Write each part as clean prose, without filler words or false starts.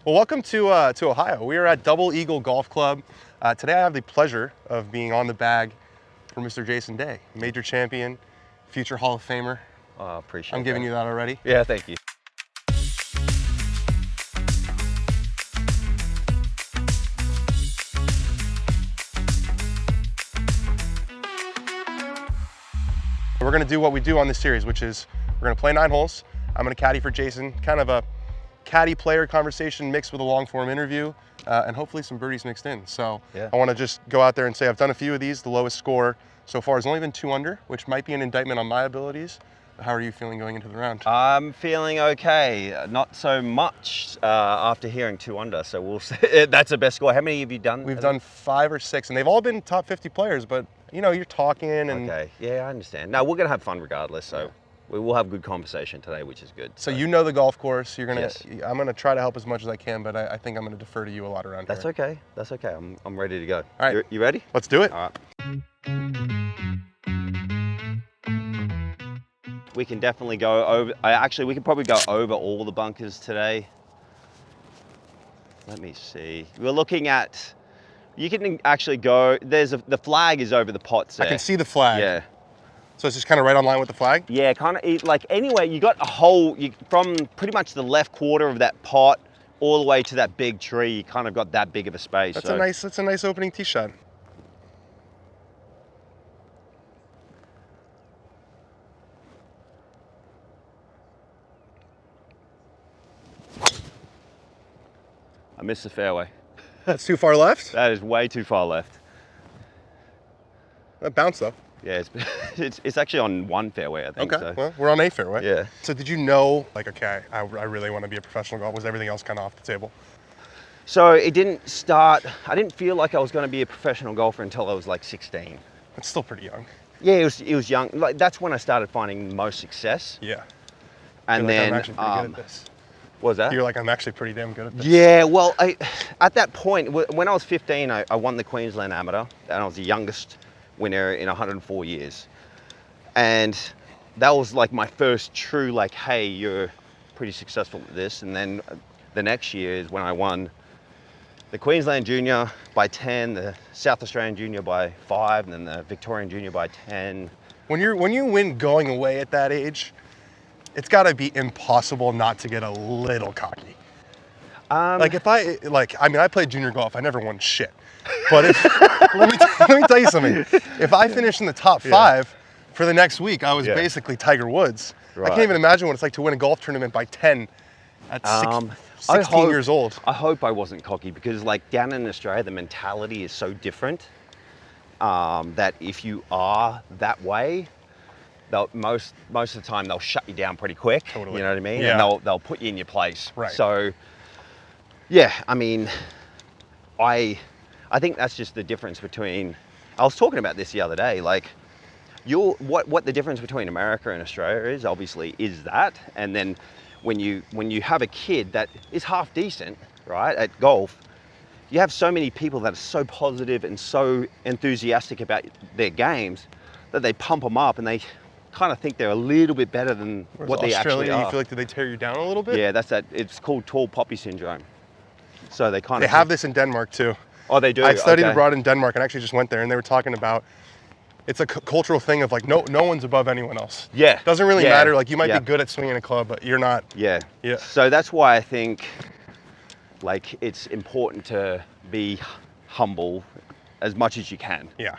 Well, welcome to Ohio. We are at Double Eagle Golf Club. Today I have the pleasure of being on the bag for Mr. Jason Day, major champion, future Hall of Famer. Oh, appreciate I'm giving that. you that already. Yeah, thank you. We're gonna do what we do on this series, which is we're gonna play 9 holes. I'm gonna caddy for Jason, kind of a caddy player conversation mixed with a long form interview, and hopefully some birdies mixed in. So Yeah. I wanna just go out there and say I've done a few of these. The lowest score so far has only been 2 under, which might be an indictment on my abilities. How are you feeling going into the round? I'm feeling okay. Not so much after hearing 2 under, so we'll see. That's the best score. How many have you done? We've done 5 or 6, and they've all been top 50 players, but you know, you're talking and Okay, yeah, I understand. No, we're gonna have fun regardless, so we will have good conversation today, which is good. so you know the golf course. You're gonna. Yes. I'm gonna try to help as much as I can, but I think I'm gonna defer to you a lot around That's here. okay. That's okay. I'm ready to go. All right. You ready? Let's do it. All right. We can definitely go over. Actually, we can probably go over all the bunkers today. Let me see. We're looking at. You can actually go. The flag is over the pots there. I can see the flag. Yeah. So it's just kind of right on line with the flag? Yeah, kind of like anyway, you got a hole from pretty much the left quarter of that pot all the way to that big tree. You kind of got that big of a space. That's a nice opening tee shot. I missed the fairway. That's too far left? That is way too far left. That bounced though. Yeah, it's actually on one fairway, I think. Okay, So. well, we're on a fairway. Yeah. So did you know, like, okay, I really want to be a professional golfer? Was everything else kind of off the table? So it didn't start, I didn't feel like I was going to be a professional golfer until I was like 16. It's still pretty young. Yeah, it was young. Like that's when I started finding most success. Yeah. And You're then, like, I'm actually pretty good at this. what was that? You're like, I'm actually pretty damn good at this. Yeah, well, at that point, when I was 15, I won the Queensland Amateur, and I was the youngest winner in 104 years. And that was like my first true, like, hey, you're pretty successful at this. And then the next year is when I won the Queensland Junior by 10, the South Australian Junior by 5, and then the Victorian Junior by 10. When you win going away at that age, it's got to be impossible not to get a little cocky. Like I played junior golf. I never won shit. But let me tell you something. If I finished in the top 5 for the next week, I was basically Tiger Woods. Right. I can't even imagine what it's like to win a golf tournament by 10 at 16 years old. I hope I wasn't cocky because like down in Australia, the mentality is so different that if you are that way, most of the time they'll shut you down pretty quick. Totally. You know what I mean? Yeah. And they'll put you in your place. Right. So yeah, I mean, I think that's just the difference between. I was talking about this the other day. Like, what the difference between America and Australia is obviously is that, and then when you have a kid that is half decent, right, at golf, you have so many people that are so positive and so enthusiastic about their games that they pump them up and they kind of think they're a little bit better than what they actually are. You feel like, did they tear you down a little bit? Yeah, that's that. It's called tall poppy syndrome. So they kind of. They have this in Denmark too. Oh, they do? I studied Okay. abroad in Denmark and actually just went there, and they were talking about it's a cultural thing of like no one's above anyone else. Yeah. Doesn't really matter. Like you might Yeah. be good at swinging a club, but you're not. Yeah. Yeah. So that's why I think like it's important to be humble as much as you can. Yeah.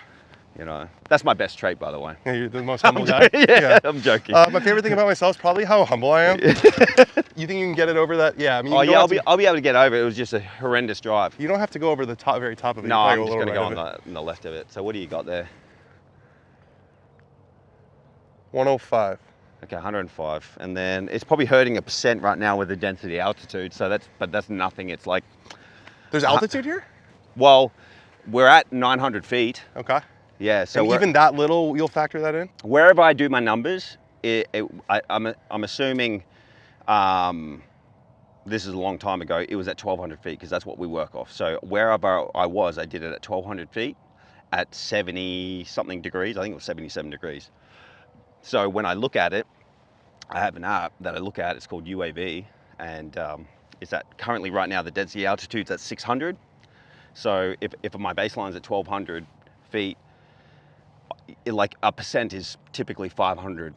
You know, that's my best trait, by the way. Yeah, you're the most humble guy. Yeah, I'm joking. My favorite thing about myself is probably how humble I am. You think you can get it over that? Yeah. I mean, Oh yeah, I'll be able to get over it. It was just a horrendous drive. You don't have to go over the very top of it. No, You I'm probably just go a going to go little on right of the left of it. So what do you got there? it. 105. Okay, 105. And then it's probably hurting 1% right now with the density altitude. So that's nothing. It's like, There's altitude here? well, we're at 900 feet. Okay. Yeah, so And even that little, you'll factor that in? wherever I do my numbers, I'm assuming this is a long time ago, it was at 1,200 feet because that's what we work off. So wherever I was, I did it at 1,200 feet at 70 something degrees. I think it was 77 degrees. So when I look at it, I have an app that I look at. It's called UAV, and is that currently right now the dead sea altitude's at 600. So if my baseline's at 1,200 feet, like a percent is typically 500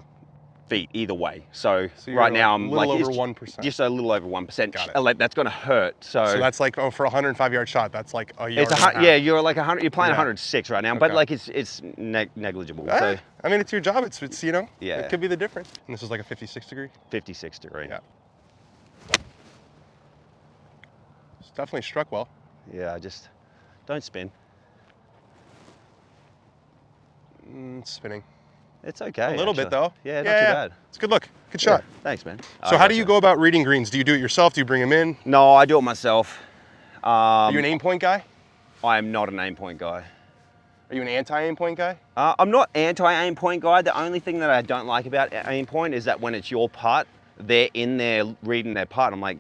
feet either way. So right now I'm like a little over 1%. Just a little over 1%. Got it. Like that's going to hurt. So that's like, for a 105-yard shot, that's like a yard. Yeah, you're like 100. You're playing Yeah. 106 right now, but like it's negligible. So I mean, it's your job. It's you know. Yeah. It could be the difference. And this is like a 56 degree. 56 degree. Yeah. It's definitely struck well. Yeah, just don't spin. It's spinning. It's okay. A little bit though. Yeah, not too bad. It's a good look. Good shot. Yeah, thanks, man. So how do you go about reading greens? Do you do it yourself? Do you bring them in? No, I do it myself. Are you an aim point guy? I am not an aim point guy. Are you an anti-aim point guy? I'm not anti-aim point guy. The only thing that I don't like about aim point is that when it's your putt, they're in there reading their putt. I'm like,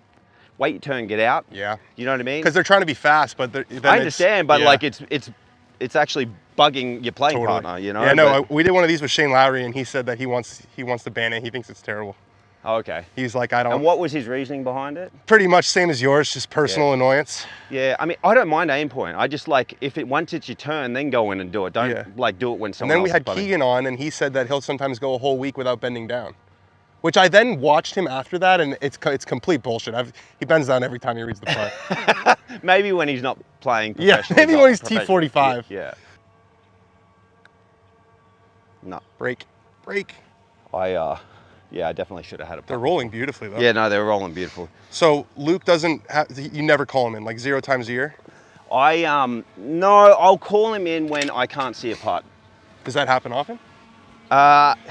wait your turn, get out. Yeah. You know what I mean? Because they're trying to be fast, but I understand, but like it's actually bugging your playing partner, you know? Yeah, no, we did one of these with Shane Lowry, and he said that he wants to ban it. He thinks it's terrible. Oh, okay. He's like, I don't. And what was his reasoning behind it? Pretty much same as yours, just personal annoyance. Yeah, I mean, I don't mind aim point. I just like, once it's your turn, then go in and do it. Don't like do it when someone else is And then we had Keegan on, and he said that he'll sometimes go a whole week without bending down. Which I then watched him after that, and it's complete bullshit. He bends down every time he reads the putt. Maybe when he's not playing Yeah, professionally. maybe when he's T45. Yeah. No. Break. I definitely should have had a putt. They're rolling beautifully, though. Yeah, no, they're rolling beautiful. So Luke doesn't have, you never call him in, like 0 times a year? No, I'll call him in when I can't see a putt. Does that happen often?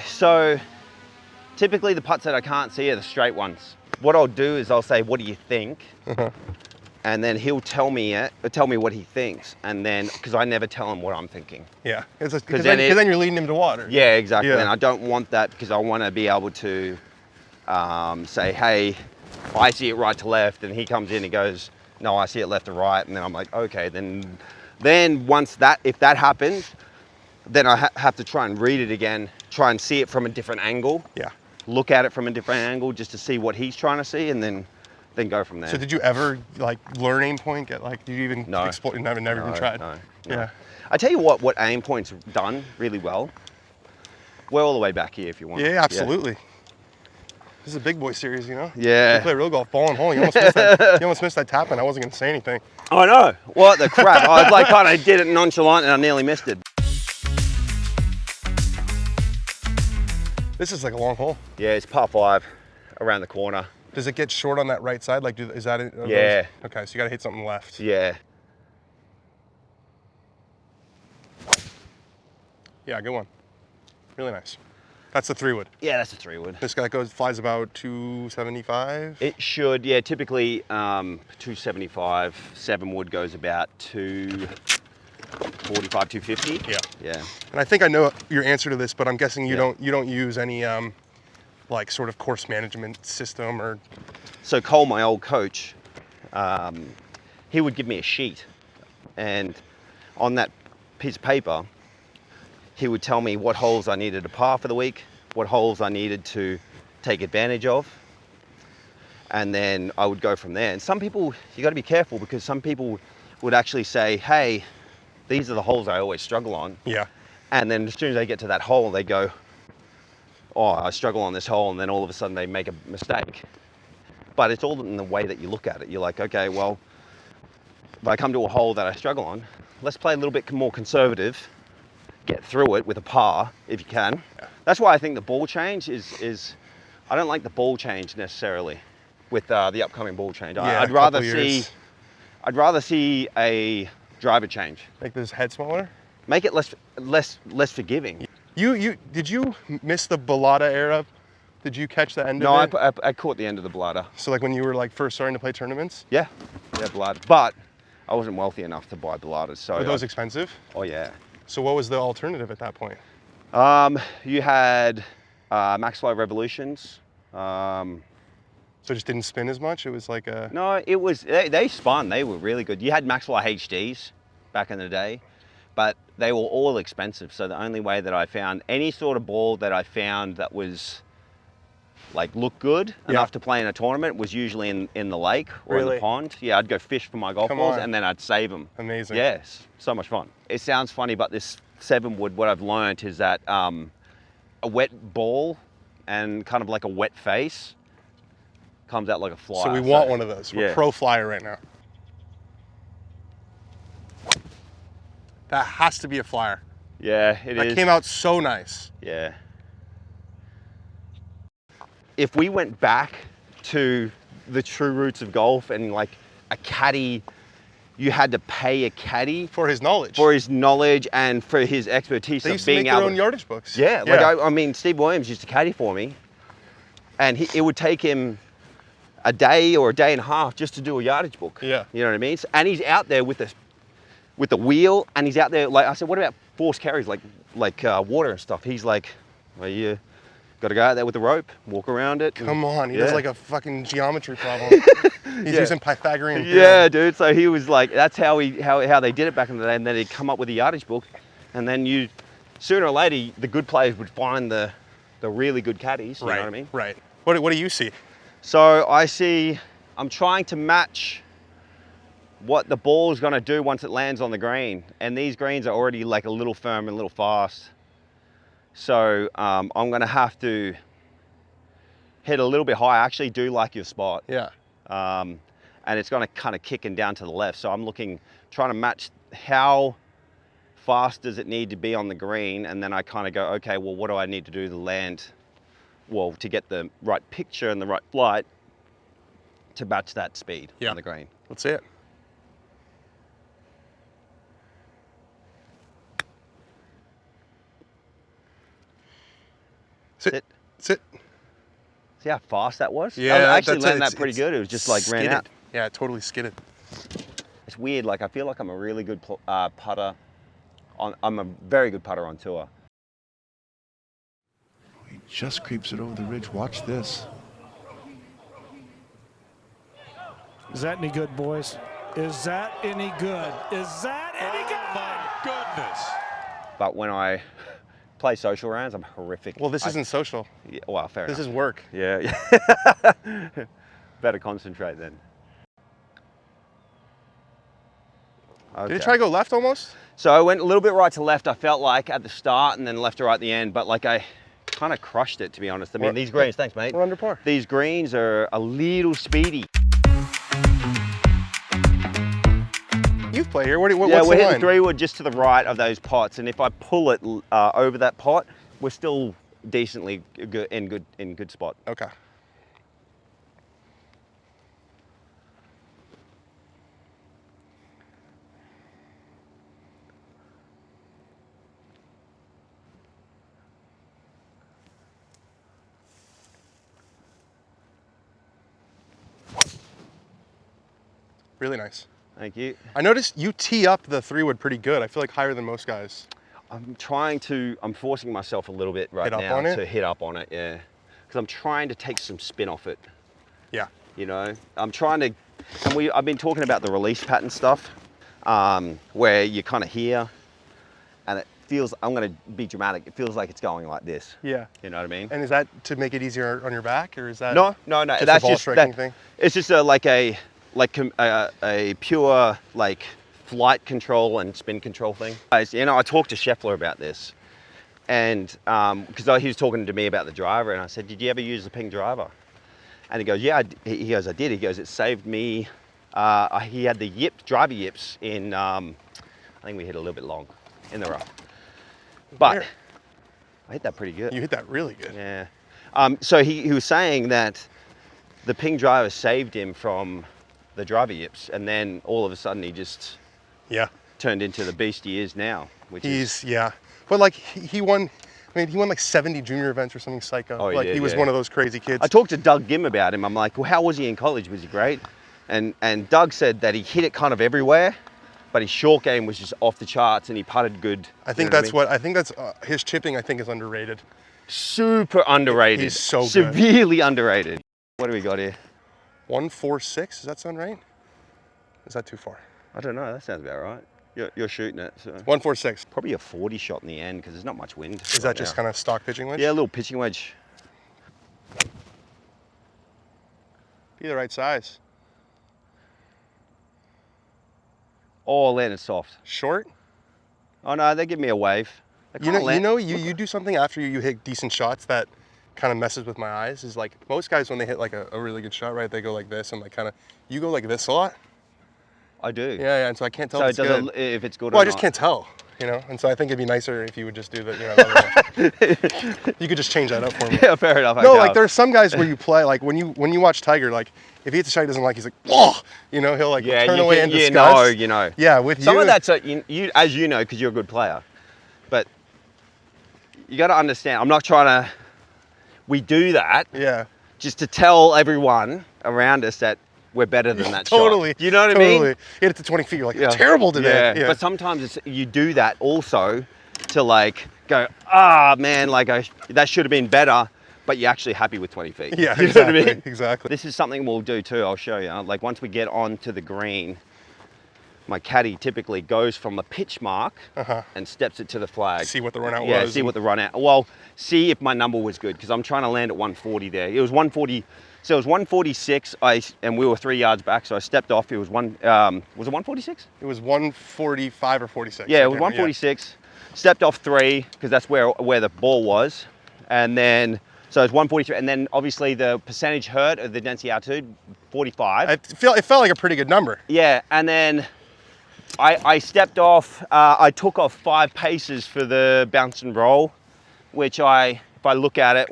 So typically the putts that I can't see are the straight ones. What I'll do is I'll say, what do you think? And then he'll tell me what he thinks. And then, because I never tell him what I'm thinking. Yeah, because then you're leading him to water. Yeah, exactly. Yeah. And I don't want that because I want to be able to say, hey, I see it right to left. And he comes in and goes, no, I see it left to right. And then I'm like, okay, then once if that happens, then I have to try and read it again, try and see it from a different angle. Yeah. Look at it from a different angle just to see what he's trying to see, and then go from there. So did you ever like learn aim point? Did you even explore? Never even tried. No. Yeah. I tell you what aim point's done really well. We're all the way back here if you want. Yeah, absolutely. This is a big boy series, you know. Yeah. You play real golf, ball and hole. You almost missed that. You almost missed that tap, and I wasn't gonna say anything. I know. What the crap? I was like, kind of did it nonchalant, and I nearly missed it. This is like a long hole. Yeah, it's par 5, around the corner. Does it get short on that right side? Like, is that it? Yeah. Okay, so you gotta hit something left. Yeah. Yeah, good one. Really nice. That's the 3-wood. Yeah, that's a 3-wood. This guy flies about 275. It should, yeah. Typically, 275. 7-wood goes about 245, 250. Yeah. Yeah. And I think I know your answer to this, but I'm guessing you don't use any like sort of course management system or. So Cole, my old coach, he would give me a sheet, and on that piece of paper, he would tell me what holes I needed to par for the week, what holes I needed to take advantage of, and then I would go from there. And some people, you got to be careful because some people would actually say, hey, these are the holes I always struggle on. Yeah. And then as soon as they get to that hole, they go, oh, I struggle on this hole, and then all of a sudden they make a mistake. But it's all in the way that you look at it. You're like, okay, well, if I come to a hole that I struggle on, let's play a little bit more conservative, get through it with a par if you can. Yeah. That's why I think the ball change is I don't like the ball change necessarily with the upcoming ball change. Yeah, I'd rather see a driver change. Make this head smaller? Make it less forgiving. Did you miss the Bellata era? Did you catch the end of it? No, I caught the end of the Bellata. So like when you were like first starting to play tournaments? Yeah, Bellata. But I wasn't wealthy enough to buy Bellatas. So were those expensive? Oh yeah. So what was the alternative at that point? You had Max Flow Revolutions. So it just didn't spin as much? It was like a... No, it was, they spun, they were really good. You had Max Flow HDs back in the day, but they were all expensive. So the only way that I found any sort of ball that I found that was like look good enough to play in a tournament was usually in the lake or in the pond. Yeah, I'd go fish for my golf balls and then I'd save them. Amazing. Yes, so much fun. It sounds funny, but this 7-wood, what I've learned is that a wet ball and kind of like a wet face comes out like a flyer. So we want one of those. We're pro flyer right now. That has to be a flyer. Yeah, it is. That came out so nice. Yeah. If we went back to the true roots of golf and like a caddy, you had to pay a caddy for his knowledge. For his knowledge and for his expertise they of used being to make their own yardage books. Yeah, like I mean, Steve Williams used to caddy for me, and it would take him a day or a day and a half just to do a yardage book. Yeah. You know what I mean? And he's out there with the wheel, and he's out there, like I said, what about forced carries, like water and stuff? He's like, well, you got to go out there with the rope, walk around it. Come on, he does like a fucking geometry problem. He's using Pythagorean theorem. Yeah, dude. So he was like, that's how they did it back in the day, and then he'd come up with a yardage book, and then sooner or later, the good players would find the really good caddies. You know what I mean? Right. What do you see? So I'm trying to match what the ball's gonna do once it lands on the green, and these greens are already like a little firm and a little fast. So I'm gonna have to hit a little bit high. I actually do like your spot. Yeah. And it's gonna kind of kick in down to the left. So I'm trying to match how fast does it need to be on the green, and then I kind of go, okay, well, what do I need to do to land, well, to get the right picture and the right flight to match that speed on the green. Let's see it. Sit. Sit. See how fast that was? Yeah, I actually landed that pretty good. It was just like skidded. Ran out. Yeah, it totally skidded. It's weird. Like I feel like I'm a really good putter. I'm a very good putter on tour. He just creeps it over the ridge. Watch this. Is that any good, boys? Is that any good? Is that any good? Oh my goodness. But when I play social rounds, I'm horrific. Well, this isn't social. Yeah, well, fair enough. This is work. Yeah. Better concentrate then. Okay. Did you try to go left almost? So I went a little bit right to left, I felt like, at the start, and then left to right at the end, but like I kind of crushed it, to be honest. I mean, these greens, thanks, mate. We're under par. These greens are a little speedy. Youth play here. What's we're the hitting line? 3-wood just to the right of those pots, and if I pull it over that pot, we're still decently good in good spot. Okay. Really nice. Thank you. I noticed you tee up the 3-wood pretty good. I feel like higher than most guys. I'm forcing myself a little bit right now to hit up on it, yeah. Because I'm trying to take some spin off it. Yeah. You know, I'm trying to, and I've been talking about the release pattern stuff, where you kind of hear, and it feels, I'm going to be dramatic, it feels like it's going like this. Yeah. You know what I mean? And is that to make it easier on your back, or is that No, just that's a ball just striking thing? It's just a pure like flight control and spin control thing. You know, I talked to Scheffler about this, and because he was talking to me about the driver, and I said, "Did you ever use the ping driver?" And he goes, "Yeah." He goes, "I did." He goes, "It saved me." He had the driver yips in. I think we hit a little bit long in the rough, but I hit that pretty good. You hit that really good. Yeah. So he was saying that the ping driver saved him from the driver yips, and then all of a sudden he just turned into the beast he is now. But like he won. I mean, he won like 70 junior events or something psycho. Oh, like he was one of those crazy kids. I talked to Doug Gim about him. I'm like, well, how was he in college? Was he great? And Doug said that he hit it kind of everywhere, but his short game was just off the charts, and he putted good. I think that's his chipping. I think is underrated. Super underrated. He's so good. Severely underrated. What do we got here? 146. Does that sound right? Is that too far? I don't know. That sounds about right. You're shooting it. So. 146. Probably a 40 shot in the end because there's not much wind. Is that just kind of stock pitching wedge? Yeah, a little pitching wedge. Be the right size. Oh, landed soft. Short? Oh no, they give me a wave. They You kinda know, land- you do something after you hit decent shots that kind of messes with my eyes. Is like most guys when they hit like a really good shot, right? They go like this and like kind of. You go like this a lot. I do. Yeah, and so I can't tell So if it it's doesn't good. if it's good Well, or I just not. can't tell, you know. And so I think it'd be nicer if you would just do the, the other way. You could just change that up for me. Yeah, fair enough. No, okay. like there's some guys where you play like when you watch Tiger, like if he hits a shot he doesn't like, he's like, oh, you know, he'll like Yeah, turn you away can, and you discuss. know, you know. Yeah, with Some you. of that's you as you know because you're a good player, but you got to understand. I'm not trying to. We do that Yeah. just to tell everyone around us that we're better than that Totally. shot. You know what I Totally. mean? Hit it to 20 feet. You're like, Yeah. terrible today. Yeah. But sometimes you do that also to like go, ah man, like that should have been better, but you're actually happy with 20 feet. Yeah, You know exactly. what I mean? Exactly. This is something we'll do too. I'll show you. Like once we get onto the green, my caddy typically goes from the pitch mark and steps it to the flag. See what the run out Yeah, was. see what the run out. Well, see if my number was good because I'm trying to land at 140 there. It was 140. So it was 146. And we were 3 yards back, so I stepped off. It was was it 146? It was 145 or 46. Yeah, it was 146. Stepped off 3 because that's where the ball was, and then so it's 143. And then obviously the percentage hurt of the density altitude, 45. It felt like a pretty good number. Yeah, and then I stepped off. I took off 5 paces for the bounce and roll, which if I look at it.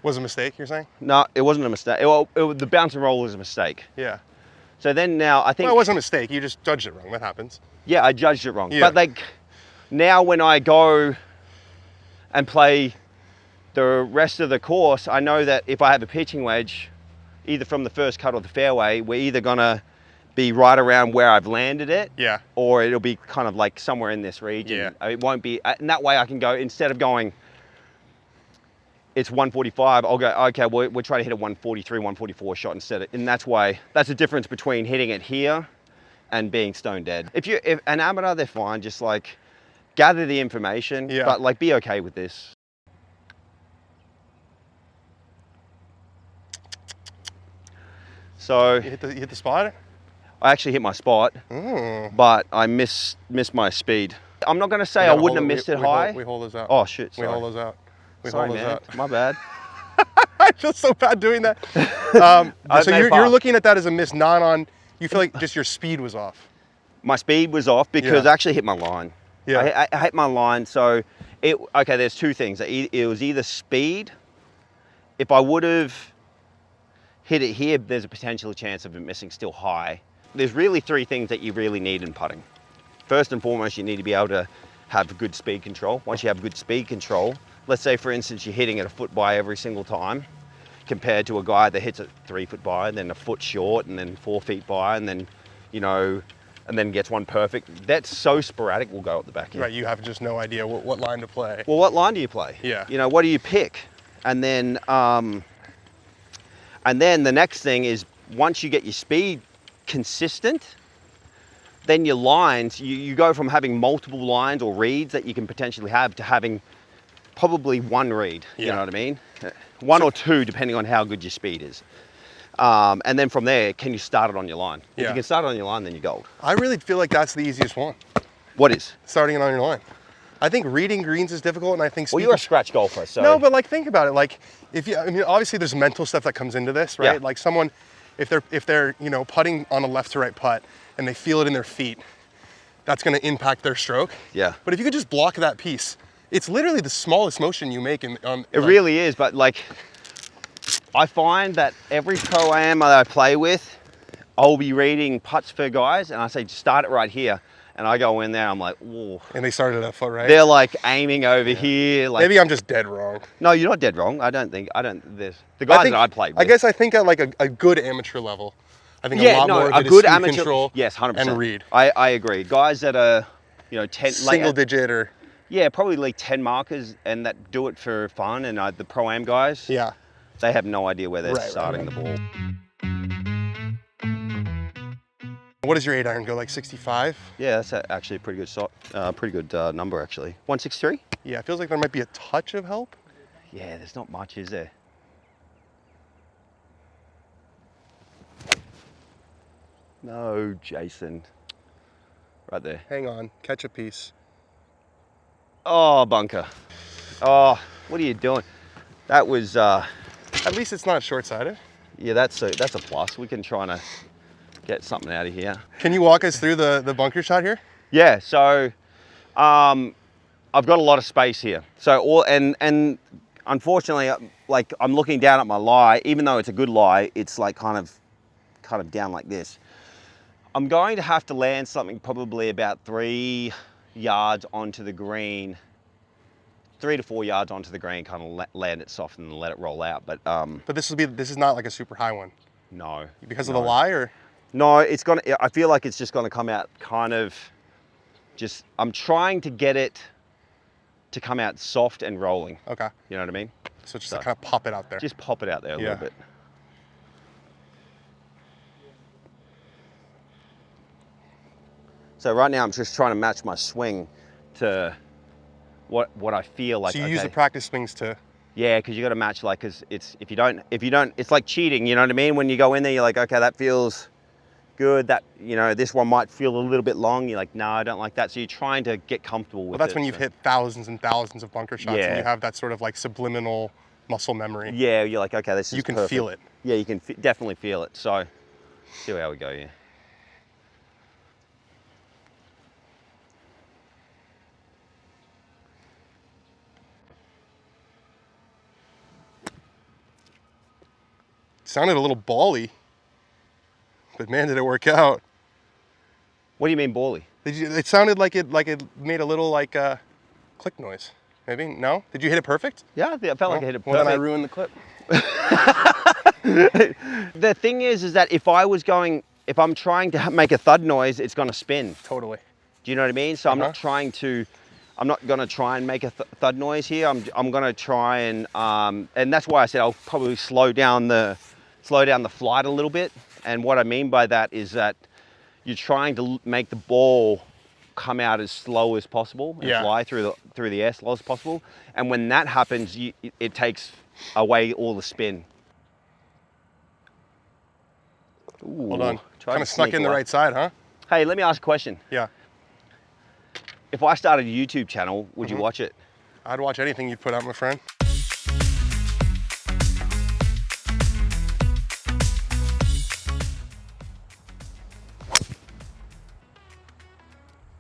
Was a mistake, you're saying? No, it wasn't a mistake. The bounce and roll was a mistake. Yeah. So then now I think. Well, it wasn't a mistake. You just judged it wrong. That happens. Yeah, I judged it wrong. Yeah. But like now when I go and play the rest of the course, I know that if I have a pitching wedge, either from the first cut or the fairway, we're either gonna be right around where I've landed it. Yeah. Or it'll be kind of like somewhere in this region. Yeah. It won't be, and that way I can go, instead of going, it's 145, I'll go, okay, we're trying to hit a 143, 144 shot instead. And that's the difference between hitting it here and being stone dead. If an amateur, they're fine, just like gather the information, but like be okay with this. So You hit the spot? I actually hit my spot, but I missed my speed. I'm not gonna say I wouldn't have missed it high. We hold those out. Oh shit, sorry. We hold those out. Sorry, hold those man. out. My bad. I feel so bad doing that. So you're looking at that as a miss, not on. You feel like just your speed was off. My speed was off because I actually hit my line. Yeah. I hit my line. So okay. There's 2 things. It was either speed. If I would have hit it here, there's a potential chance of it missing still high. There's really 3 things that you really need in putting. First and foremost, you need to be able to have good speed control. Once you have good speed control, let's say for instance, you're hitting it a foot by every single time, compared to a guy that hits it 3 foot by, and then a foot short, and then 4 feet by, and then, and then gets one perfect. That's so sporadic, we'll go up the back end. Right, you have just no idea what line to play. Well, what line do you play? Yeah. What do you pick? And then the next thing is, once you get your speed consistent, then your lines, you go from having multiple lines or reads that you can potentially have to having probably 1 read. You know what I mean? 1 or 2, depending on how good your speed is. And then from there, can you start it on your line? If you can start it on your line, then you're gold. I really feel like that's the easiest one. What is? Starting it on your line. I think reading greens is difficult, and I think. Well, you're a scratch golfer, so. No, but like think about it. Like obviously there's mental stuff that comes into this, right? Yeah. Like someone, if they're putting on a left to right putt and they feel it in their feet, that's going to impact their stroke. Yeah. But if you could just block that piece, it's literally the smallest motion you make It really is, but like, I find that every pro-am that I play with, I'll be reading putts for guys, and I say, just start it right here. And I go in there, I'm like, whoa. And they started at foot, right? They're like aiming over here. Like, maybe I'm just dead wrong. No, you're not dead wrong. There's the guys that I played with. I guess I think at like a good amateur level, I think a lot more of a it is good speed amateur control, yes, 100%. and read. I agree. Guys that are, 10 Single digit or. Yeah, probably like 10 markers and that do it for fun. And the pro-am guys, they have no idea where they're starting the ball. What does your 8-iron go, like 65? Yeah, that's actually a pretty good shot. Pretty good number, actually. 163? Yeah, it feels like there might be a touch of help. Yeah, there's not much, is there? No, Jason. Right there. Hang on, catch a piece. Oh, bunker. Oh, what are you doing? That was, At least it's not short-sided. yeah, that's a plus. We can try to get something out of here. Can you walk us through the bunker shot here? Yeah, so I've got a lot of space here. So and unfortunately, like I'm looking down at my lie, even though it's a good lie, it's like kind of down like this. I'm going to have to land something probably about 3 yards onto the green, 3 to 4 yards onto the green, kind of land it soft and let it roll out. But this is not like a super high one. no. Because of the lie, or? No, I feel like it's just gonna come out kind of just, I'm trying to get it to come out soft and rolling. Okay. You know what I mean? So just to kind of pop it out there. Just pop it out there a little bit. So right now I'm just trying to match my swing to what I feel like. So you use the practice swings to. Yeah, because you got to match, like, cause it's if you don't, it's like cheating. You know what I mean? When you go in there, you're like, okay, that feels good. That, you know, this one might feel a little bit long. You're like, no, I don't like that. So you're trying to get comfortable with it. Well, that's when you've hit thousands and thousands of bunker shots, Yeah. and you have that sort of like subliminal muscle memory. Yeah, you're like, okay, this is You can perfect. feel it. Yeah, you can definitely feel it. So, see how we go here. Sounded a little bally, but man, did it work out. What do you mean bally? It sounded like it made a little like click noise. Maybe no? Did you hit it perfect? Yeah, I felt like I hit it perfect. Well, then I ruined the clip. The thing is that if I'm trying to make a thud noise, it's gonna spin. Totally. Do you know what I mean? So I'm not gonna try and make a thud noise here. I'm gonna try and that's why I said I'll probably slow down the flight a little bit. And what I mean by that is that you're trying to make the ball come out as slow as possible and fly through the air slow as possible. And when that happens, it takes away all the spin. Ooh, Hold on. Kind of snuck in the right side, huh? Hey, let me ask a question. Yeah. If I started a YouTube channel, would you watch it? I'd watch anything you put out, my friend.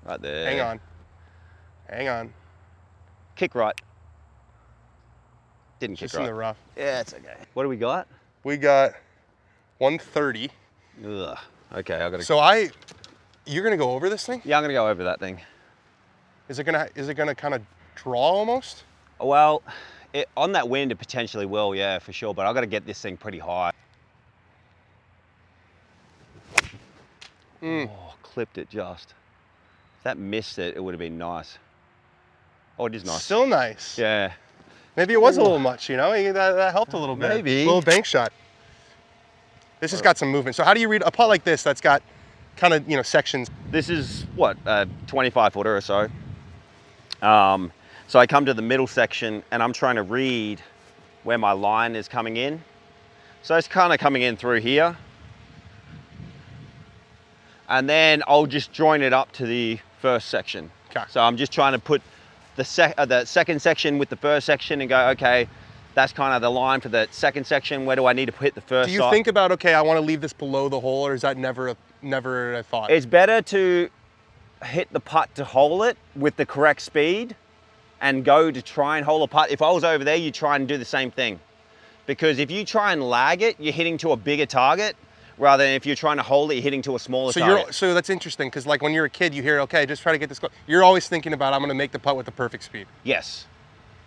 Right there. Hang on. Hang on. Kick right. Didn't kick Just right. in the rough. Yeah, it's okay. What do we got? We got 130. Ugh. Okay, I gotta. So you're gonna go over this thing? Yeah, I'm gonna go over that thing. Is it gonna kind of draw almost? Well, on that wind, it potentially will, yeah, for sure. But I gotta get this thing pretty high. Oh, clipped it just. If that missed it, it would have been nice. Oh, it is nice. Still nice. Yeah. Maybe it was a little much, you know? That helped a little bit. Maybe. A little bank shot. This has got some movement. So how do you read a putt like this that's got kind of, you know, sections? This is what, 25 footer or so. So I come to the middle section and I'm trying to read where my line is coming in. So it's kind of coming in through here. And then I'll just join it up to the first section. Okay. So I'm just trying to put the second section with the first section and go, okay, that's kind of the line for the second section. Where do I need to hit the first? Do you think about, okay, I want to leave this below the hole, or is that never a thought? It's better to hit the putt to hole it with the correct speed and go to try and hole a putt. If I was over there, you try and do the same thing. Because if you try and lag it, you're hitting to a bigger target, rather than if you're trying to hold it, you're hitting to a smaller target. So that's interesting, because like when you're a kid, you hear, okay, just try to get this. You're always thinking about, I'm going to make the putt with the perfect speed. Yes.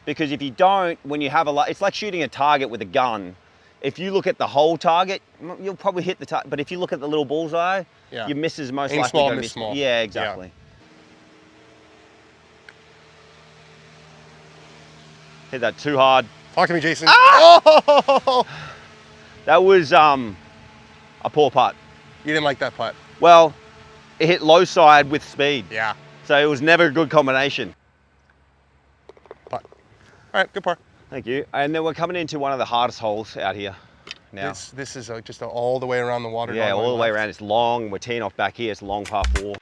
Because if you don't, when you have it's like shooting a target with a gun. If you look at the whole target, you'll probably hit the target. But if you look at the little bullseye, your miss is most Aim likely small, going to miss be small. Yeah, exactly. Yeah. Hit that too hard. Talk to me, Jason. Ah! Oh! That was a poor putt. You didn't like that putt? Well, it hit low side with speed. Yeah. So it was never a good combination. Putt. All right, good par. Thank you. And then we're coming into one of the hardest holes out here. now. This is just all the way around the water. Yeah, all the way left. around. It's long. We're teeing off back here. It's a long par 4.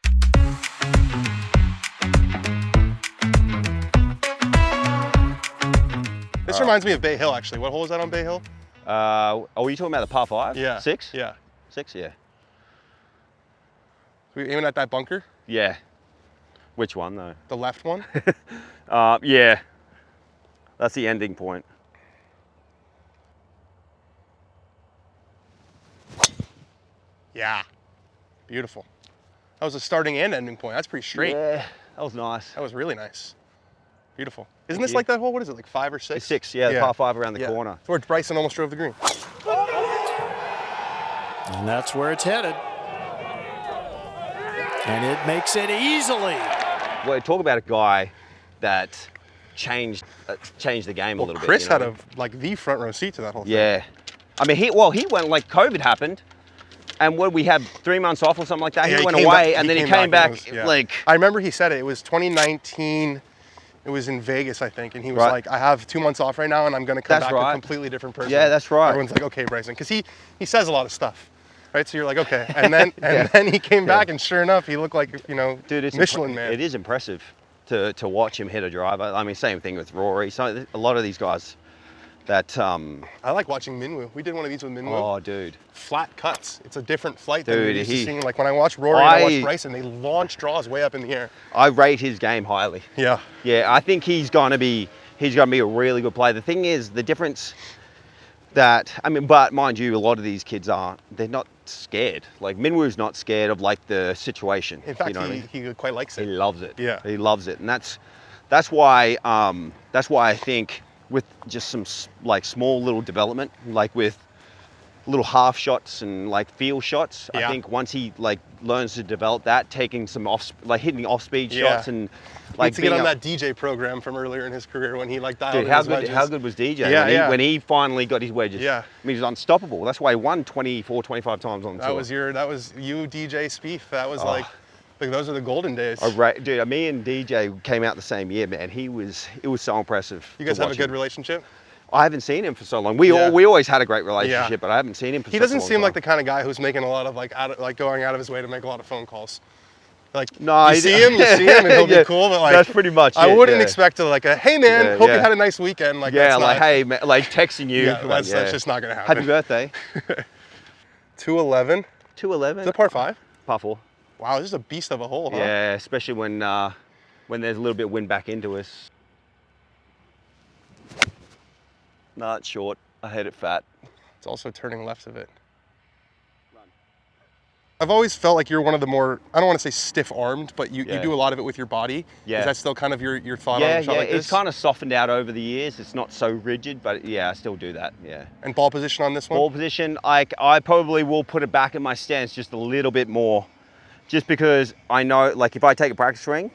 This reminds me of Bay Hill, actually. What hole is that on Bay Hill? Oh, are you talking about the par 5? Yeah. 6? Yeah. 6, yeah. We aiming at that bunker? Yeah. Which one, though? The left one? Yeah. That's the ending point. Yeah. Beautiful. That was a starting and ending point. That's pretty straight. Yeah, that was nice. That was really nice. Beautiful. Isn't Thank this you. like that hole? What is it, like 5 or 6? It's 6, yeah, the par 5 around the corner. It's where Bryson almost drove the green. And that's where it's headed. And it makes it easily. Well, talk about a guy that changed the game a little bit. Chris you know? had the front row seat to that whole thing. Yeah. I mean, he went, like, COVID happened. And when we had 3 months off or something like that, Yeah, he went came away back- and then he came came back, and it was- like... I remember he said it. It was 2019. It was in Vegas, I think. And he was Right. like, I have 2 months off right now and I'm going to come That's back right. a completely different person. Yeah, that's right. Everyone's like, okay, Bryson. Because he says a lot of stuff. Right? So you're like, okay. And then then he came back and sure enough, he looked like, Dude, it's Michelin man. It is impressive to watch him hit a driver. I mean, same thing with Rory. So a lot of these guys that... I like watching Minwoo. We did one of these with Minwoo. Oh, dude. Flat cuts. It's a different flight than Dude, we're used to he- seeing. Like when I watch Rory and I watch Bryson, they launch draws way up in the air. I rate his game highly. Yeah. Yeah, I think he's gonna be a really good player. The thing is, the difference but mind you, a lot of these kids they're not scared. Like Minwoo's not scared of like the situation. In fact, you know what I mean? he quite likes He it. loves it. Yeah. He loves it, and that's why I think with just some like small little development, like with little half shots and like feel shots, Yeah. I think once he like learns to develop that, taking some hitting off speed Yeah. shots and Like like to get on being that DJ program from earlier in his career when he like dialed Dude, in how his wedges. good was DJ Yeah, when he finally got his wedges? Yeah. I mean, he was unstoppable. That's why he won 24, 25 times on the That tour. was you, DJ Spieth. That was like those are the golden days. Dude, me and DJ came out the same year, man. It was so impressive. You guys to have a watch good him. relationship? I haven't seen him for so long. We Yeah. always had a great relationship, but I haven't seen him for He such a doesn't long seem like time. the kind of guy who's making a lot of going out of his way to make a lot of phone calls. Like No, you see him and he'll Yeah, be cool, but like that's pretty much I it, wouldn't yeah. expect to hey man, Yeah, hope yeah. you had a nice weekend. Like Yeah, that's like, not, hey, man, like texting you. yeah, like, that's just not gonna happen. Happy birthday. 211. 211. Is that par 5? Par 4. Wow, this is a beast of a hole, huh? Yeah, especially when there's a little bit of wind back into us. No, it's short. I hit it fat. It's also turning left of it. I've always felt like you're one of the more, I don't want to say stiff-armed, but you do a lot of it with your body. Yeah. Is that still kind of your thought on Yeah, a shot like this? it's kind of softened out over the years. It's not so rigid, but yeah, I still do that, yeah. And ball position on this one? Ball position, I probably will put it back in my stance just a little bit more, just because I know, like if I take a practice swing,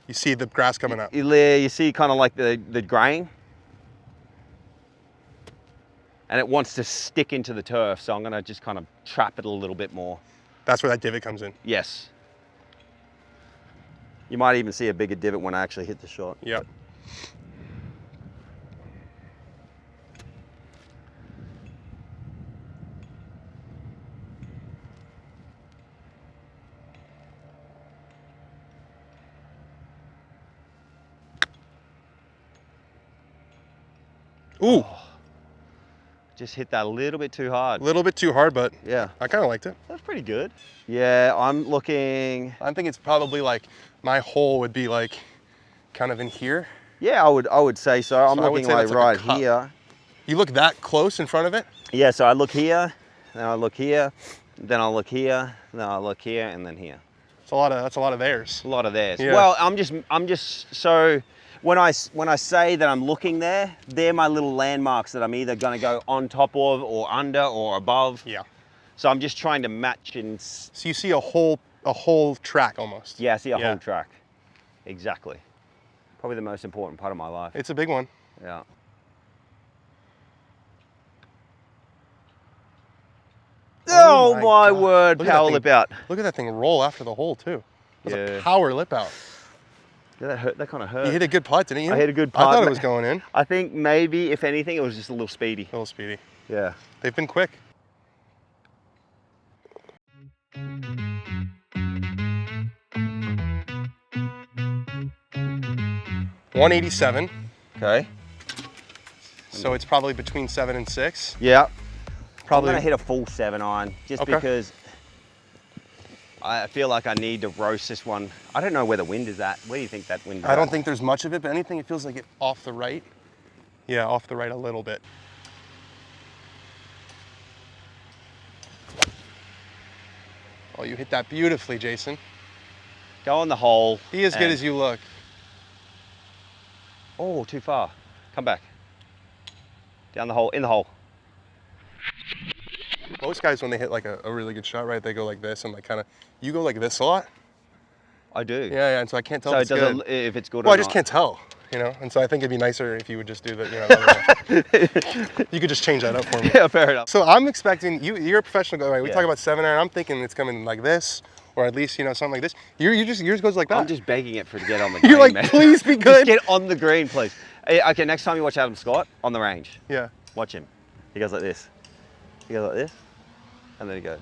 You see the grass coming up. you see kind of like the grain, and it wants to stick into the turf, so I'm gonna just kind of trap it a little bit more. That's where that divot comes in. Yes. You might even see a bigger divot when I actually hit the shot. Yep. Ooh, Just hit that a little bit too hard. a little bit too hard, but Yeah, I kind of liked it. that's pretty good. Yeah, I'm looking. I think it's probably like my hole would be like kind of in here. Yeah, I would say so. I'm So I would looking say like that's like a right cup. here. You look that close in front of it? Yeah, so I look here, then I look here, then I look here, then I look here, and then here. That's a lot of theirs. A lot of theirs. Yeah. Well, I'm just so when I say that I'm looking there, they're my little landmarks that I'm either going to go on top of or under or above. Yeah. So I'm just trying to match and So you see a whole track almost. yeah, see a Yeah. whole track. Exactly. Probably the most important part of my life. It's a big one. Yeah. Oh my God. word, Look at power that lip thing. out. Look at that thing roll after the hole too. That's Yeah. a power lip out. Yeah, that hurt. That kind of hurt. You hit a good putt, didn't you? I hit a good I putt, thought it but- was going in. I think maybe, if anything, it was just a little speedy. A little speedy. Yeah. They've been quick. $187. Okay. So it's probably between 7 and 6. Yeah. Probably. I'm gonna hit a full 7 iron just Okay. because I feel like I need to roast this one. I don't know where the wind is at. Where do you think that wind is I don't at? think there's much of it, but anything it feels like it off the right. Yeah, off the right a little bit. Oh, you hit that beautifully, Jason. Go on the hole. Be as good and- as you look. Oh, too far. Come back. Down the hole, in the hole. Most guys, when they hit like a really good shot, right, they go like this and like kind of, you go like this a lot. I do. Yeah, and so I can't tell So if it it's good. doesn't, if it's good Well, or I just not. can't tell, you know? And so I think it'd be nicer if you would just do the, the other way. You could just change that up for me. Yeah, fair enough. So I'm expecting, you're a professional guy, right? We Yeah. talk about 7 iron, I'm thinking it's coming like this, or at least, something like this. Yours goes like that. I'm just begging it for it to get on the green, You're like, man. please be Just good. get on the green, please. Okay, next time you watch Adam Scott on the range, Yeah. watch him. He goes like this. He goes like this, and then he goes.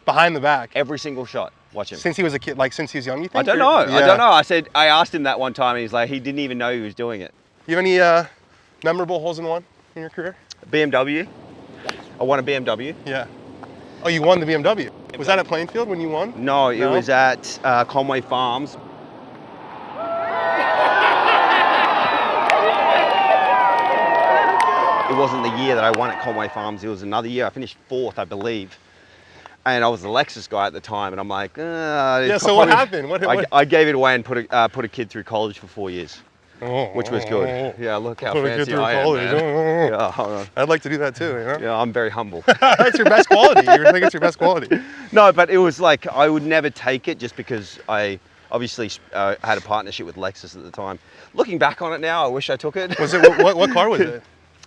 Behind the back. Every single shot, watch him. Since he was a kid, like since he was young, you think? I don't know. I don't know. I asked him that one time, and he's like, he didn't even know he was doing it. You have any memorable holes in one in your career? BMW. I won a BMW. Yeah. Oh, you won the BMW. Was that at Plainfield when you won? No, it was at Conway Farms. It wasn't the year that I won at Conway Farms. It was another year. I finished 4th, I believe. And I was the Lexus guy at the time, and I'm like, Yeah. So what happened? I gave it away and put a kid through college for 4 years, which was good. Yeah, look how Put a kid fancy through I am, college. man. Yeah, hold on. I'd like to do that too. Yeah, I'm very humble. That's your best quality. You think it's your best quality? No, but it was like, I would never take it just because I obviously had a partnership with Lexus at the time. Looking back on it now, I wish I took it. Was it what car was it?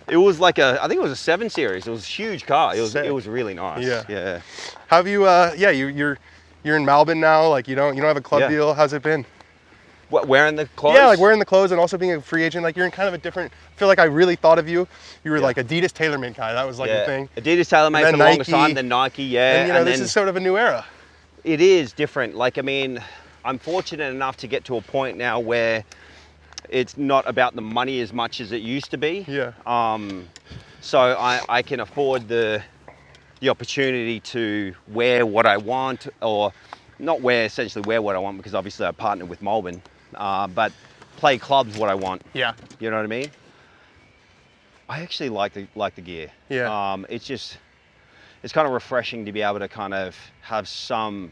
It was like I think it was a 7 Series. It was a huge car. It Sick. was really nice. Yeah. Yeah. Have you? You're in Melbourne now. Like you don't have a club Yeah. deal. How's it been? What, wearing the clothes? Yeah, like wearing the clothes and also being a free agent. Like you're in kind of a different. I feel like I really thought of you. You were like Adidas TaylorMade guy. That was like the thing. Adidas TaylorMade And for then the longest Nike. time, then Nike, yeah. And this is sort of a new era. It is different. Like, I mean, I'm fortunate enough to get to a point now where it's not about the money as much as it used to be. Yeah. So I can afford the opportunity to wear what I want, or not essentially wear what I want, because obviously I partnered with Melbourne, but play clubs what I want. Yeah. You know what I mean? I actually like the gear. Yeah. It's kind of refreshing to be able to kind of have some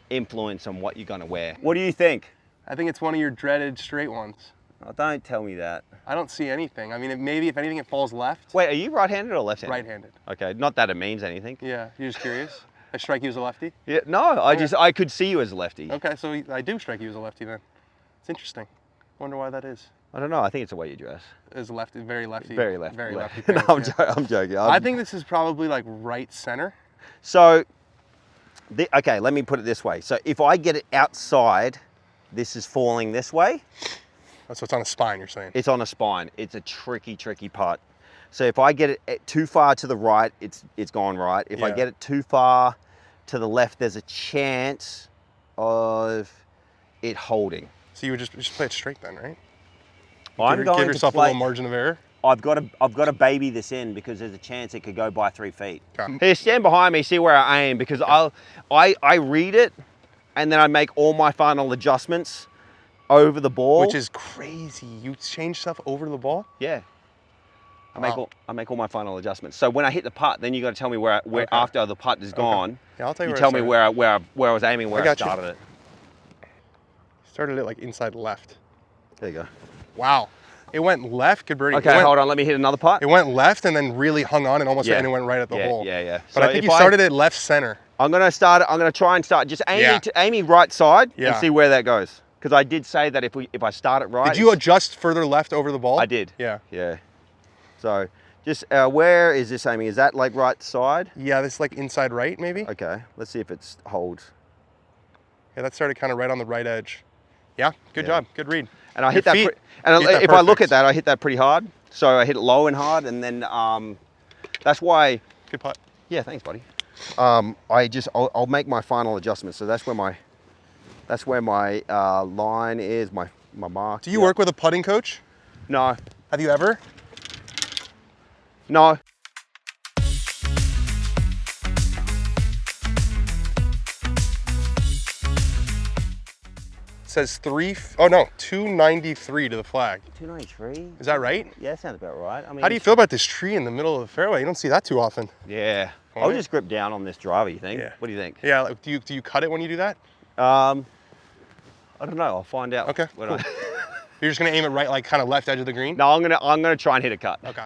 influence on what you're going to wear. What do you think? I think it's one of your dreaded straight ones. Oh, don't tell me that. I don't see anything. I mean, maybe if anything, it falls left. Wait, are you right-handed or left-handed? Right-handed. Okay, not that it means anything. Yeah. You're just curious. I strike you as a lefty. Yeah, no, I could see you as a lefty. Okay, so I do strike you as a lefty then. It's interesting. Wonder why that is. I don't know. I think it's the way you dress. As a lefty, very lefty. Very lefty. Very lefty. No, thing, yeah. I'm joking. I think this is probably like right center. So. Okay, let me put it this way. So if I get it outside, this is falling this way. So it's on a spine, you're saying? It's on a spine. It's a tricky putt. So if I get it too far to the right, it's gone right. If I Yeah. get it too far to the left, there's a chance of it holding. So you would just play it straight then, right? I'm Give going to yourself a play. little margin of error. I've got to baby this in because there's a chance it could go by 3 feet. Okay. Here, stand behind me, see where I aim, because I read it, and then I make all my final adjustments over the ball. Which is crazy. You change stuff over the ball? Yeah. Wow. I make all my final adjustments. So when I hit the putt, then you got to tell me where Okay. after the putt is gone. Yeah, I'll tell you You where I tell me started. where I was aiming, where I got you. started it. Started it like inside left. There you go. Wow. It went left, good birdie. Okay, hold on. Let me hit another putt. It went left and then really hung on and almost Yeah. and it went right at the hole. Yeah. But So I think if you started it left center. I'm gonna try and start just Yeah. aiming right side Yeah. and see where that goes. Because I did say that if I start it right. Did you adjust further left over the ball? I did. Yeah. Yeah. So just where is this aiming? Is that like right side? Yeah, this is like inside right maybe. Okay. Let's see if it holds. Yeah, that started kind of right on the right edge. Yeah, good Yeah. job. Good read. And I Your hit that. feet And hit that if I look perfect. at that, I hit that pretty hard. So I hit it low and hard, and then That's why. Good putt. Yeah, thanks, buddy. I'll make my final adjustment. So that's where my line is, my mark. Do you work with a putting coach? No. Have you ever? No. It says 293 to the flag. 293. Is that right? Yeah, sounds about right. I mean, How do you feel about this tree in the middle of the fairway? You don't see that too often. Yeah. Oh, I'll yeah. just grip down on this driver, you think? Yeah. What do you think? Yeah, like, do you cut it when you do that? I don't know. I'll find out. Okay, when cool. You're just gonna aim it right, like kind of left edge of the green? No, I'm gonna try and hit a cut. Okay.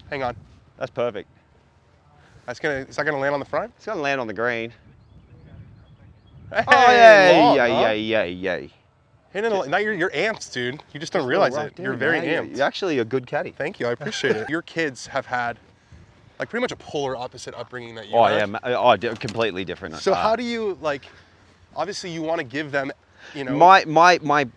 Hang on. That's perfect. Is that gonna land on the front? It's gonna land on the green. Hey, Oh yay, long, yay, huh? yay, yay, yay. Now you're amped, dude. You just don't realize Right it. there, You're very man. amped. You're actually a good caddy. Thank you, I appreciate it. Your kids have had like pretty much a polar opposite upbringing that you Oh had. yeah, completely different. So how do you like? Obviously, you want to give them, you know.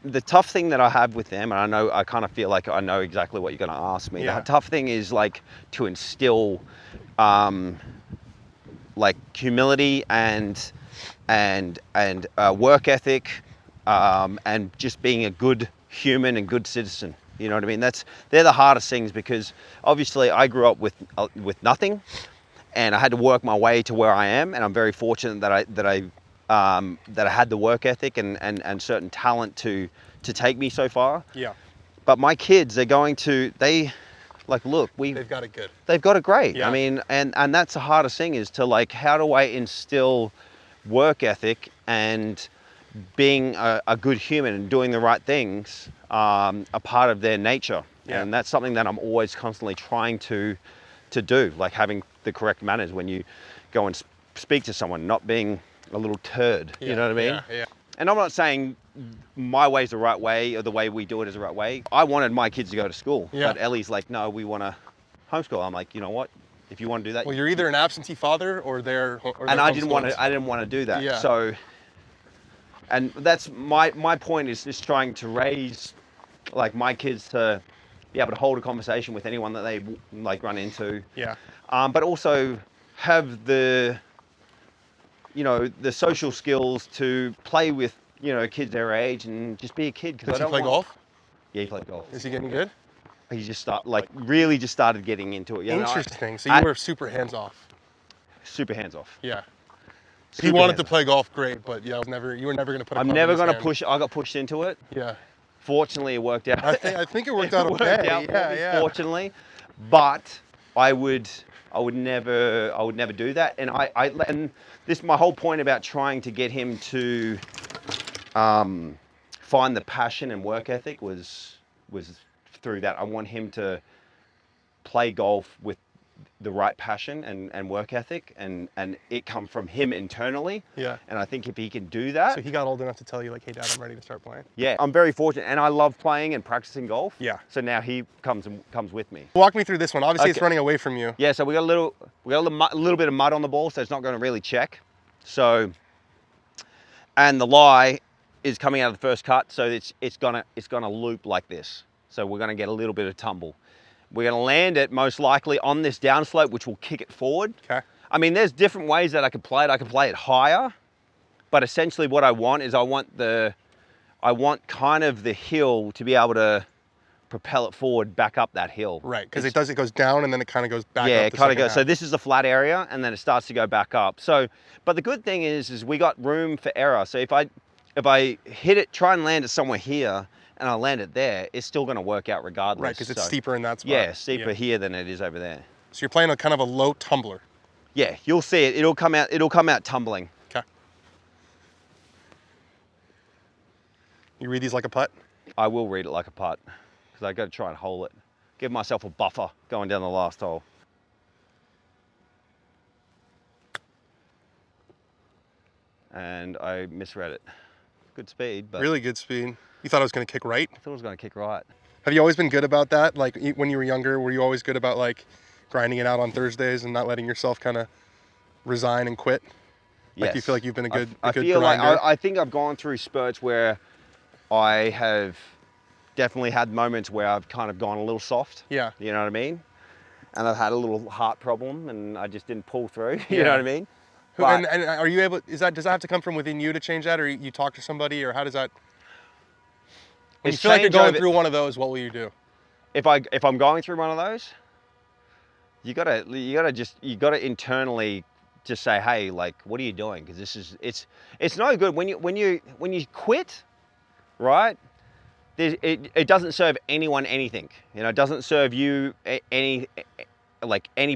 The tough thing that I have with them, and I kind of feel like I know exactly what you're going to ask me. Yeah. The tough thing is like to instill, like humility and work ethic, and just being a good human and good citizen. You know what I mean? They're the hardest things because obviously I grew up with nothing, and I had to work my way to where I am, and I'm very fortunate that I had the work ethic and certain talent to take me so far. Yeah. But my kids, they've got it good. They've got it great. Yeah. I mean, and that's the hardest thing is to like, how do I instill work ethic and being a good human and doing the right things a part of their nature. Yeah. And that's something that I'm always constantly trying to do, like having the correct manners when you go and speak to someone, not being a little turd. Yeah. You know what I mean? Yeah. And I'm not saying my way's the right way or the way we do it is the right way. I wanted my kids to go to school, Yeah. but Ellie's like, no, we want to homeschool. I'm like, you know what? If you want to do that, Well, you're either an absentee father or they're. and I didn't want to do that. Yeah. So, and that's my point is just trying to raise like my kids to be able to hold a conversation with anyone that they like run into. Yeah. But also have the social skills to play with kids their age and just be a kid. Does he play golf? Yeah, he played golf. Is he getting good? He just started getting into it. Interesting. So you were super hands off. Super hands off. Yeah. Super He wanted hands to off. play golf, great, but you were never going to put. I'm never going to push. I got pushed into it. Yeah. Fortunately, it worked out. I think it worked out okay. Worked out for me, fortunately, but I would never do that. And and this my whole point about trying to get him to find the passion and work ethic was through that. I want him to play golf with the right passion and work ethic, and it come from him internally. Yeah. And I think if he can do that, So he got old enough to tell you, like, hey, Dad, I'm ready to start playing. yeah, I'm very fortunate, and I love playing and practicing golf. Yeah. So now he comes with me. Walk me through this one. Obviously, it's Okay. running away from you. Yeah. So we got a little bit of mud on the ball, so it's not going to really check. So, and the lie is coming out of the first cut, so it's gonna loop like this. So we're gonna get a little bit of tumble. We're gonna land it most likely on this downslope, which will kick it forward. Okay. I mean, there's different ways that I could play it. I could play it higher, but essentially what I want is I want kind of the hill to be able to propel it forward back up that hill. Right, because it goes down and then it kind of goes back yeah, up. it kind of goes. So this is the flat area, and then it starts to go back up. So, but the good thing is we got room for error. So if I hit it, try and land it somewhere here, and I land it there, it's still going to work out regardless. Right, because it's steeper in that spot. Yeah, steeper here than it is over there. So you're playing a kind of a low tumbler. Yeah, you'll see it. It'll come out tumbling. Okay. You read these like a putt? I will read it like a putt, because I got to try and hole it. Give myself a buffer going down the last hole. And I misread it. Good speed, but Really good speed. You thought I was going to kick right? I thought it was going to kick right. Have you always been good about that? Like when you were younger, were you always good about like grinding it out on Thursdays and not letting yourself kind of resign and quit? Yes. Like you feel like you've been a good I good feel grinder? like I think I've gone through spurts where I have definitely had moments where I've kind of gone a little soft. Yeah. You know what I mean? And I've had a little heart problem and I just didn't pull through. You Yeah. know what I mean? And are you able, does that have to come from within you to change that, or you talk to somebody, or how does that, when you feel like you're going through one of those, what will you do? If I'm going through one of those, you gotta internally just say, hey, like, what are you doing? Because it's no good when you quit, right? It doesn't serve anyone anything. You know, it doesn't serve you any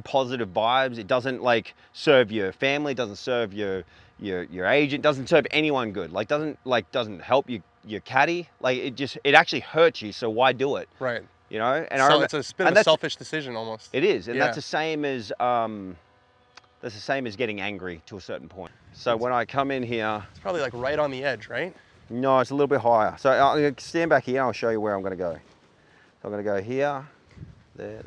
positive vibes. It doesn't like serve your family. It doesn't serve your agent. It doesn't serve anyone good. Like doesn't help your caddy. Like it actually hurts you. So why do it? Right. You know, and So it's a bit of a selfish decision almost. It is, and Yeah. that's the same as getting angry to a certain point. So when I come in here, It's probably like right on the edge, right? no, it's a little bit higher. So I'm going to stand back here and I'll show you where I'm going to go. So I'm going to go here, there.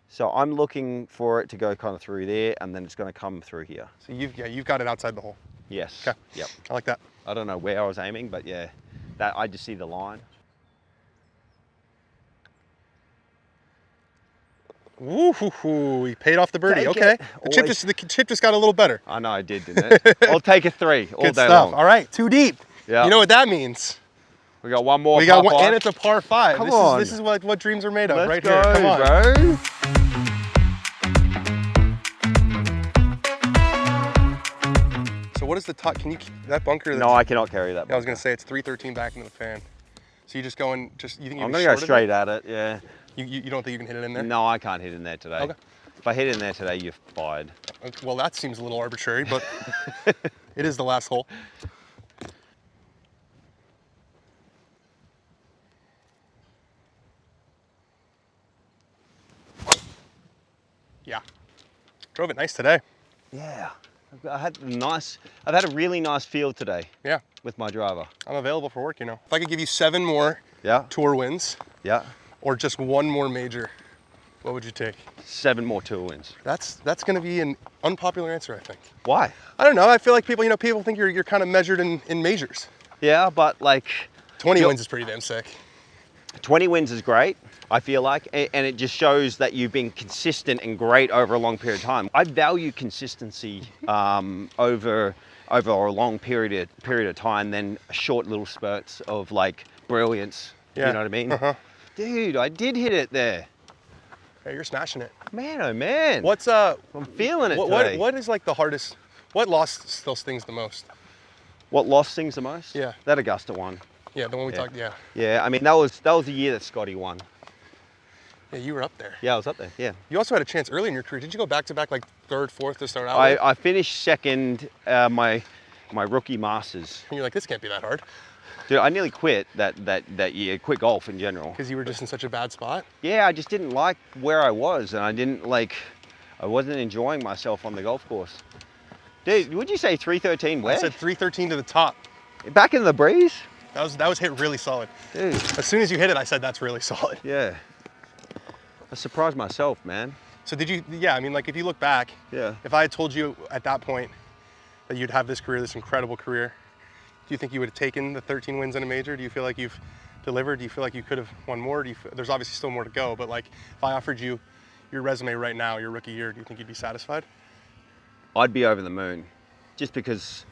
So I'm looking for it to go kind of through there, and then it's going to come through here. So you've got it outside the hole. Yes. Okay. Yep. I like that. I don't know where I was aiming, but yeah, that I just see the line. Woo hoo hoo! He paid off the birdie. Take Okay. it. The chip just got a little better. I know I did, didn't it? I'll take a 3 all Good day stuff. long. All right, too deep. Yeah. You know what that means? We got one more. We got par one, five. and it's a par 5. Come this on. Is what dreams are made of, Let's right go, here. Come on. bro. So what is the top? Can you that bunker? No, I cannot carry that. I was gonna say it's 313 back into the fan. So you just going, you think you I'm can gonna go straight at it. Yeah. You don't think you can hit it in there? No, I can't hit in there today. Okay. If I hit in there today, you're fired. Well, that seems a little arbitrary, but it is the last hole. Yeah. Drove it nice today. Yeah. I've had a really nice field today Yeah. with my driver. I'm available for work, you know. If I could give you 7 more Yeah. tour wins Yeah. or just 1 more major, what would you take? 7 more tour wins. That's going to be an unpopular answer, I think. Why? I don't know. I feel like people think you're kind of measured in majors. Yeah, but like 20 wins is pretty damn sick. 20 wins is great, I feel like, and it just shows that you've been consistent and great over a long period of time. I value consistency over a long period of time than short little spurts of like brilliance. Yeah. You know what I mean? Uh-huh. Dude, I did hit it there. Hey, you're smashing it. Man, oh man. What's I'm feeling it today. what is like the hardest? What loss still stings the most? What loss stings the most? Yeah. That Augusta one. Yeah, the one we Yeah. talked. Yeah. Yeah, I mean that was the year that Scotty won. Yeah, you were up there. Yeah, I was up there. Yeah. You also had a chance early in your career. Did you go back to back like 3rd, 4th to start out? I finished second my rookie Masters. And you're like, this can't be that hard Dude, I nearly quit that year, quit golf in general. because you were just in such a bad spot. Yeah, I just didn't like where I was, and I wasn't enjoying myself on the golf course. Dude, would you say 313 I where? said 313 to the top. Back in the breeze? That was hit really solid. Dude, As soon as you hit it, I said that's really solid. yeah. I surprised myself, man. So did you? Yeah, I mean, like if you look back, Yeah. if I had told you at that point that you'd have this career, this incredible career, do you think you would have taken the 13 wins in a major? Do you feel like you've delivered? Do you feel like you could have won more? There's obviously still more to go, but like if I offered you your resume right now, your rookie year, do you think you'd be satisfied? I'd be over the moon, just because.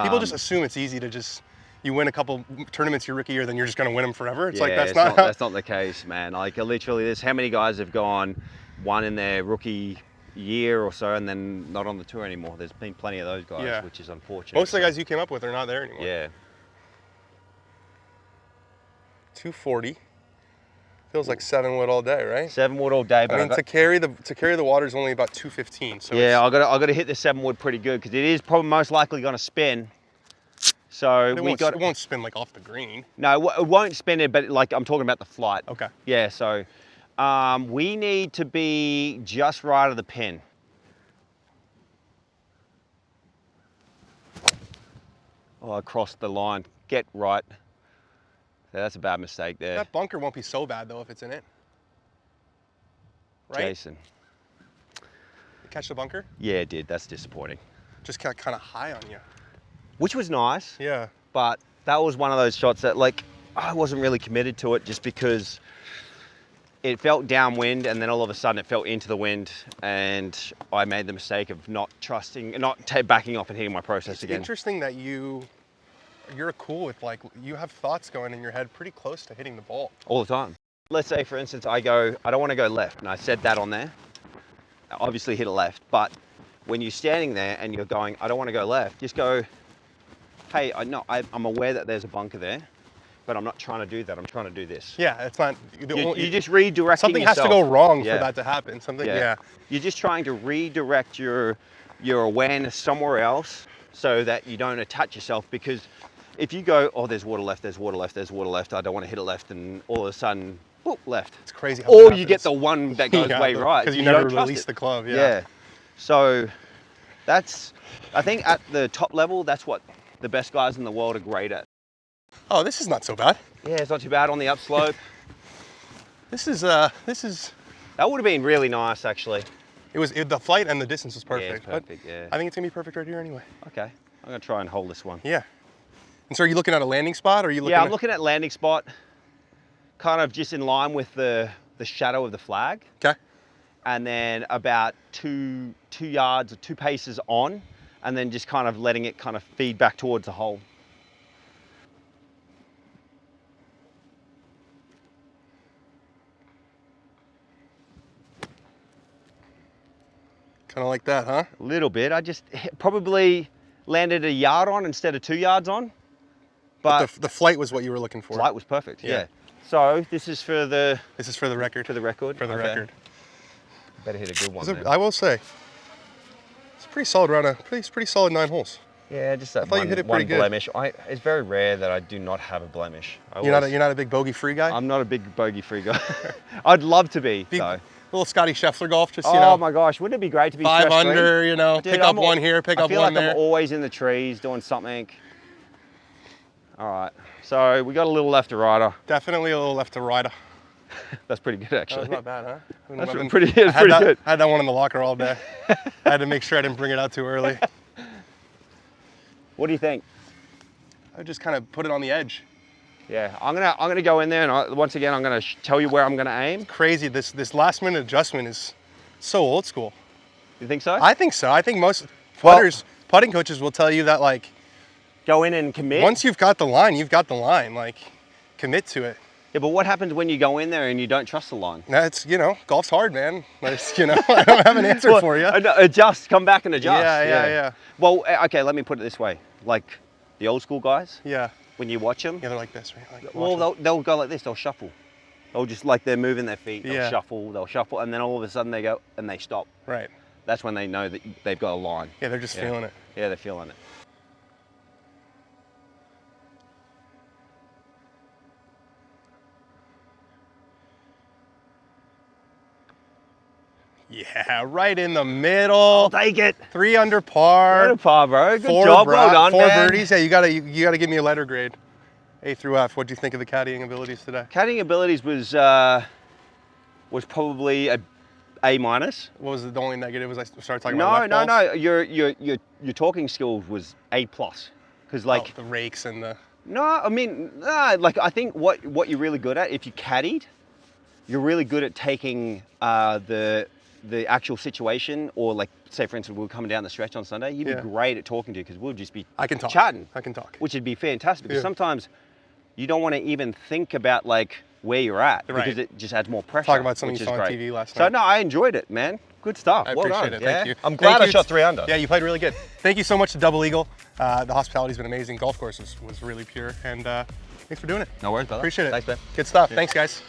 People just assume it's easy to just, you win a couple tournaments your rookie year, then you're just going to win them forever. It's like that's not that's not the case, man. Like literally, there's how many guys have won in their rookie year or so, and then not on the tour anymore. There's been plenty of those guys, Yeah. which is unfortunate. Most of the guys you came up with are not there anymore. Yeah. 240 feels like 7 wood all day, right? 7 wood all day, but I mean, to carry the water is only about 215. So yeah, it's, I got to hit the 7 wood pretty good because it is probably most likely going to spin. So it won't spin like off the green. No, it won't spin it, but like I'm talking about the flight. Okay. Yeah, so we need to be just right of the pin. Oh, I crossed the line. Get right. Yeah, that's a bad mistake there. That bunker won't be so bad though if it's in it. Right? Jason. catch the bunker? Yeah, it did. That's disappointing. Just got kind of high on you. Which was nice. Yeah. But that was one of those shots that, like, I wasn't really committed to it just because it felt downwind and then all of a sudden it felt into the wind, and I made the mistake of not backing off and hitting my process again. Interesting that you're cool with, like, you have thoughts going in your head pretty close to hitting the ball. All the time. Let's say, for instance, I don't want to go left, and I said that on there. I obviously hit it left, but when you're standing there and you're going, I don't want to go left, just go, hey, I'm aware that there's a bunker there, but I'm not trying to do that. I'm trying to do this. Yeah, it's not. You're just redirecting something yourself. has to go wrong Yeah. for that to happen. Something. Yeah. You're just trying to redirect your awareness somewhere else so that you don't attach yourself, because if you go, oh, there's water left, there's water left, there's water left, I don't want to hit it left, and all of a sudden, whoop, left. It's crazy how Or that you get happens. the one that goes way right. Because you never don't trust release it. the club. Yeah. So I think at the top level, that's what the best guys in the world are great at. Oh, this is not so bad. Yeah, it's not too bad on the upslope. This is. That would have been really nice, actually. The flight and the distance was perfect. Yeah, it's perfect, yeah. I think it's gonna be perfect right here anyway. Okay, I'm gonna try and hold this one. Yeah. And so are you looking at a landing spot, or are you looking? Yeah, I'm looking at landing spot, kind of just in line with the shadow of the flag. Okay. And then about two yards or 2 paces on, and then just kind of letting it kind of feed back towards the hole. Kind of like that, huh? A little bit. I just probably landed a yard on instead of 2 yards on. But the flight was what you were looking for. flight was perfect, Yeah. yeah. So this is for the This is for the record. For the record. For the Okay. record. Better hit a good one. I will say, it's a pretty solid round of pretty solid 9 holes. Yeah, just that thought you one, hit it one pretty good. blemish. It's very rare that I do not have a blemish. You're not a big bogey free guy. I'm not a big bogey free guy. I'd love to be. So. Little Scotty Scheffler golf, just Oh my gosh, wouldn't it be great to be 5 stress-free? under, Dude, pick up one here, pick up one I feel like there. I'm always in the trees doing something. All right, so we got a little left to righter. Definitely a little left to righter. That's pretty good, actually. That's not bad, huh? That's I pretty had that, good. I had that one in the locker all day. I had to make sure I didn't bring it out too early. What do you think? I just kind of put it on the edge. Yeah, I'm gonna go in there, and once again I'm gonna tell you where I'm gonna aim. Crazy. This last minute adjustment is so old school. You think so? I think so. I think most putting coaches will tell you that, like, go in and commit. once you've got the line, you've got the line. Like, commit to it. Yeah, but what happens when you go in there and you don't trust the line? That's, golf's hard, man. That's, I don't have an answer for you. Adjust, come back and adjust. Yeah. Well, okay, let me put it this way. Like the old school guys, Yeah. when you watch them, Yeah, they're like this, right? Like, well, they'll go like this, they'll shuffle. They'll just, like, they're moving their feet, they'll Yeah. shuffle, and then all of a sudden they go and they stop. right. That's when they know that they've got a line. Yeah, they're just feeling it. Yeah, they're feeling it. Yeah, right in the middle. I'll take it. 3 under par. Good par, bro. Good 4 job. Well done, 4 man. birdies. Yeah, you gotta give me a letter grade. A through F. What do you think of the caddying abilities today? Caddying abilities was probably A minus. What was the only negative? Was I started talking about No, left balls? no. Your talking skills was A plus, because like the rakes and the. no, I mean like I think what you're really good at, if you caddied, you're really good at taking the actual situation, or like say for instance we were coming down the stretch on Sunday, you'd Yeah. be great at talking to, because we'll just be I can talk. chatting, I can talk. which would be fantastic, because Yeah. sometimes you don't want to even think about like where you're at, Right. because it just adds more pressure. Talking about something which you is saw on great. TV last So night. no, I enjoyed it, man. Good stuff. I Well appreciate done. it. Thank you. I'm Thank glad I you. shot 3 under. Yeah, you played really good. Thank you so much to Double Eagle. The hospitality's been amazing. Golf course was really pure, and thanks for doing it. No worries, brother. Appreciate it. Thanks, man. Good stuff. Thanks, guys.